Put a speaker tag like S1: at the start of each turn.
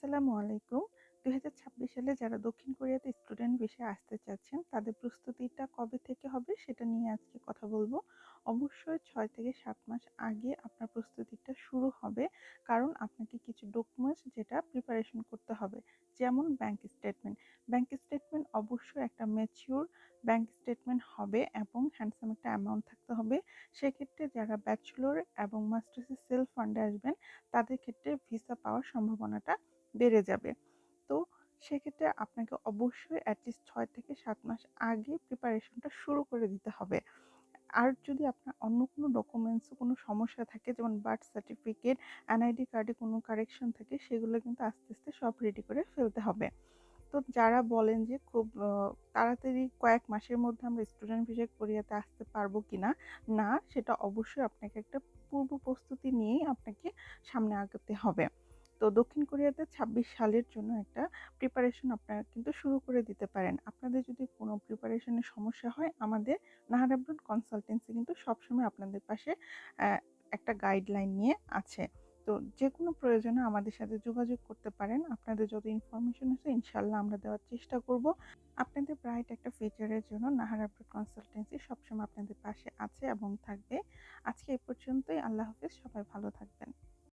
S1: আসসালামু আলাইকুম। ২০২৬ সালে যারা দক্ষিণ কোরিয়াতে স্টুডেন্ট ভিসায় আসতে চাচ্ছেন, তাদের প্রস্তুতিটা কবে থেকে হবে সেটা নিয়ে আজকে কথা বলব। অবশ্যই ৬ থেকে ৭ মাস আগে আপনার প্রস্তুতিটা শুরু হবে। কারণ আপনাকে কিছু ডকুমেন্টস যেটা প্রিপারেশন করতে হবে। যেমন ব্যাংক স্টেটমেন্ট। ব্যাংক স্টেটমেন্ট অবশ্যই একটা ম্যাচিউর ব্যাংক স্টেটমেন্ট হবে এবং হ্যান্ডসাম একটা অ্যামাউন্ট থাকতে হবে। সেক্ষেত্রে যারা ব্যাচেলর এবং মাস্টার্সের সেলফ ফান্ডে আসবেন, তাদের ক্ষেত্রে ভিসা পাওয়ার সম্ভাবনাটা বেড়ে যাবে। তো সেক্ষেত্রে আপনাকে অবশ্যই অ্যাটলিস্ট ৬ থেকে ৭ মাস আগে প্রিপারেশনটা শুরু করে দিতে হবে। আর যদি আপনার অন্য কোনো ডকুমেন্টসে কোনো সমস্যা থাকে, যেমন বার্থ সার্টিফিকেট, এনআইডি কার্ডে কোনো কারেকশন থাকে, সেগুলো কিন্তু আস্তে আস্তে সব রেডি করে ফেলতে হবে। তো যারা বলেন যে খুব তাড়াতাড়ি কয়েক মাসের মধ্যে আমরা স্টুডেন্ট ভিসায় কোরিয়াতে আসতে পারবো কিনা, না, সেটা অবশ্যই আপনাকে একটা পূর্ব প্রস্তুতি নিয়েই আপনাকে সামনে আগাতে হবে। তো দক্ষিণ কোরিয়াতে ২৬ সালের জন্য একটা প্রিপারেশন আপনারা কিন্তু শুরু করে দিতে পারেন। আপনাদের যদি কোনো প্রিপারেশনের সমস্যা হয়, আমাদের নাহার আব্রুড কনসালটেন্সি কিন্তু সবসময় আপনাদের পাশে একটা গাইডলাইন নিয়ে আছে। তো যেকোনো প্রয়োজনে আমাদের সাথে যোগাযোগ করতে পারেন। আপনাদের যত ইনফরমেশন আছে ইনশাআল্লাহ আমরা দেওয়ার চেষ্টা করব। আপনাদের ব্রাইট একটা ফিউচারের জন্য নাহার আব্রুড কনসালটেন্সি সবসময় আপনাদের পাশে আছে এবং থাকবে। আজকে এই পর্যন্তই। আল্লাহ হাফেজ। সবাই ভালো থাকবেন।